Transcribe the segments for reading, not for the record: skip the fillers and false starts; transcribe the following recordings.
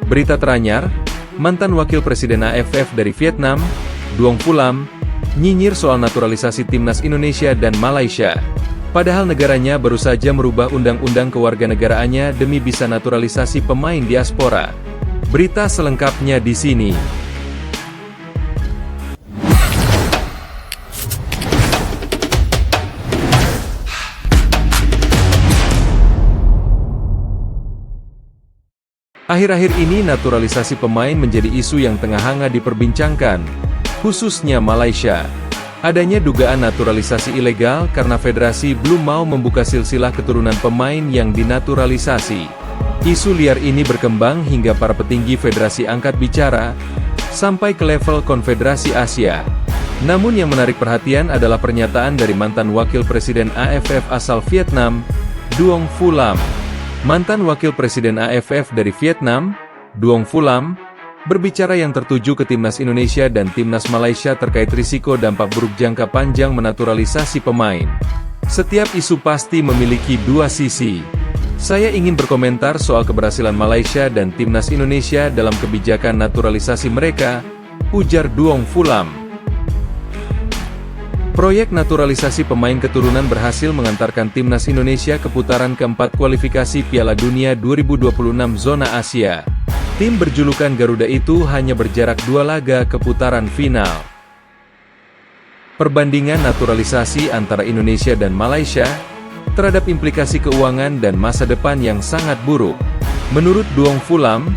Berita teranyar, mantan Wakil Presiden AFF dari Vietnam, Duong Phu Lam, nyinyir soal naturalisasi timnas Indonesia dan Malaysia. Padahal negaranya baru saja merubah undang-undang kewarganegaraannya demi bisa naturalisasi pemain diaspora. Berita selengkapnya di sini. Akhir-akhir ini naturalisasi pemain menjadi isu yang tengah hangat diperbincangkan, khususnya Malaysia. Adanya dugaan naturalisasi ilegal karena federasi belum mau membuka silsilah keturunan pemain yang dinaturalisasi. Isu liar ini berkembang hingga para petinggi federasi angkat bicara, sampai ke level Konfederasi Asia. Namun yang menarik perhatian adalah pernyataan dari mantan Wakil Presiden AFF asal Vietnam, Duong Phu Lam. Mantan Wakil Presiden AFF dari Vietnam, Duong Phu Lam, berbicara yang tertuju ke Timnas Indonesia dan Timnas Malaysia terkait risiko dampak buruk jangka panjang menaturalisasi pemain. Setiap isu pasti memiliki dua sisi. Saya ingin berkomentar soal keberhasilan Malaysia dan Timnas Indonesia dalam kebijakan naturalisasi mereka, ujar Duong Phu Lam. Proyek naturalisasi pemain keturunan berhasil mengantarkan Timnas Indonesia ke putaran keempat kualifikasi Piala Dunia 2026 zona Asia. Tim berjulukan Garuda itu hanya berjarak 2 laga ke putaran final. Perbandingan naturalisasi antara Indonesia dan Malaysia terhadap implikasi keuangan dan masa depan yang sangat buruk. Menurut Duong Phu Lam,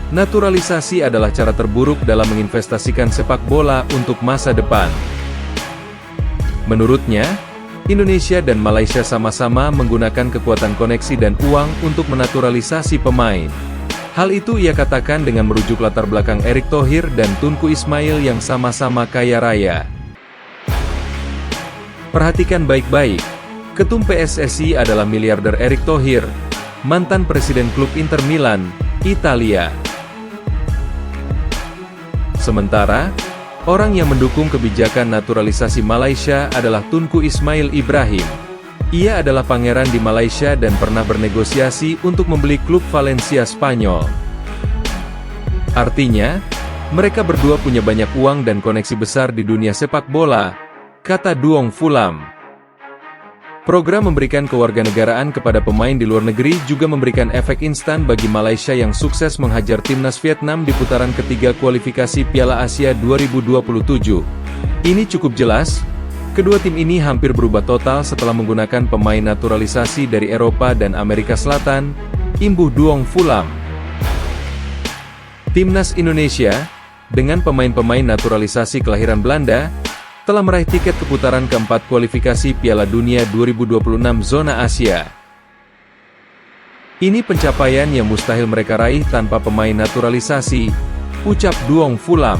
naturalisasi adalah cara terburuk dalam menginvestasikan sepak bola untuk masa depan. Menurutnya, Indonesia dan Malaysia sama-sama menggunakan kekuatan koneksi dan uang untuk menaturalisasi pemain. Hal itu ia katakan dengan merujuk latar belakang Erick Thohir dan Tunku Ismail yang sama-sama kaya raya. Perhatikan baik-baik, ketum PSSI adalah miliarder Erick Thohir, mantan presiden klub Inter Milan, Italia. Sementara, orang yang mendukung kebijakan naturalisasi Malaysia adalah Tunku Ismail Ibrahim. Ia adalah pangeran di Malaysia dan pernah bernegosiasi untuk membeli klub Valencia Spanyol. Artinya, mereka berdua punya banyak uang dan koneksi besar di dunia sepak bola, kata Duong Phu Lam. Program memberikan kewarganegaraan kepada pemain di luar negeri juga memberikan efek instan bagi Malaysia yang sukses menghajar timnas Vietnam di putaran ketiga kualifikasi Piala Asia 2027. Ini cukup jelas, kedua tim ini hampir berubah total setelah menggunakan pemain naturalisasi dari Eropa dan Amerika Selatan, imbuh Duong Phu Lam. Timnas Indonesia, dengan pemain-pemain naturalisasi kelahiran Belanda, telah meraih tiket ke putaran keempat kualifikasi Piala Dunia 2026 zona Asia. Ini pencapaian yang mustahil mereka raih tanpa pemain naturalisasi, ucap Duong Phu Lam.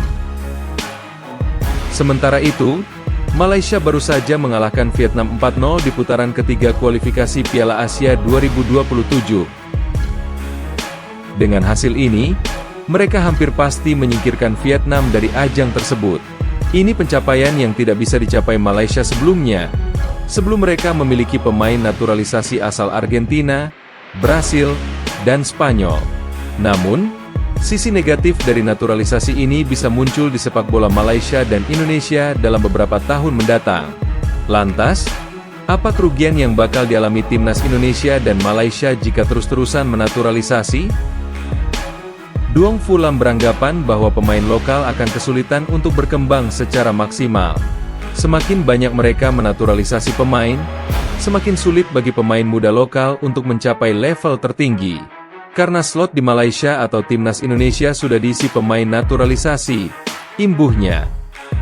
Sementara itu, Malaysia baru saja mengalahkan Vietnam 4-0 di putaran ketiga kualifikasi Piala Asia 2027. Dengan hasil ini, mereka hampir pasti menyingkirkan Vietnam dari ajang tersebut. Ini pencapaian yang tidak bisa dicapai Malaysia sebelumnya, sebelum mereka memiliki pemain naturalisasi asal Argentina, Brasil, dan Spanyol. Namun, sisi negatif dari naturalisasi ini bisa muncul di sepak bola Malaysia dan Indonesia dalam beberapa tahun mendatang. Lantas, apa kerugian yang bakal dialami timnas Indonesia dan Malaysia jika terus-terusan menaturalisasi? Duong Phu Lam beranggapan bahwa pemain lokal akan kesulitan untuk berkembang secara maksimal. Semakin banyak mereka menaturalisasi pemain, semakin sulit bagi pemain muda lokal untuk mencapai level tertinggi. Karena slot di Malaysia atau Timnas Indonesia sudah diisi pemain naturalisasi, imbuhnya.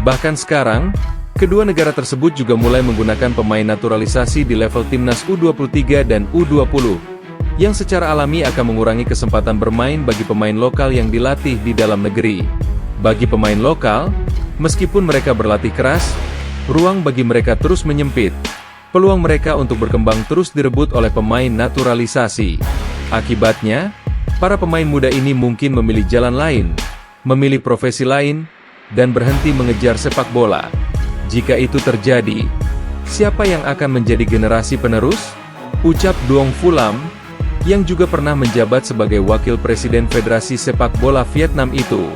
Bahkan sekarang, kedua negara tersebut juga mulai menggunakan pemain naturalisasi di level Timnas U23 dan U20. Yang secara alami akan mengurangi kesempatan bermain bagi pemain lokal yang dilatih di dalam negeri. Bagi pemain lokal, meskipun mereka berlatih keras, ruang bagi mereka terus menyempit. Peluang mereka untuk berkembang terus direbut oleh pemain naturalisasi. Akibatnya, para pemain muda ini mungkin memilih jalan lain, memilih profesi lain, dan berhenti mengejar sepak bola. Jika itu terjadi, siapa yang akan menjadi generasi penerus? Ucap Duong Phu Lam, yang juga pernah menjabat sebagai wakil presiden Federasi Sepak Bola Vietnam itu.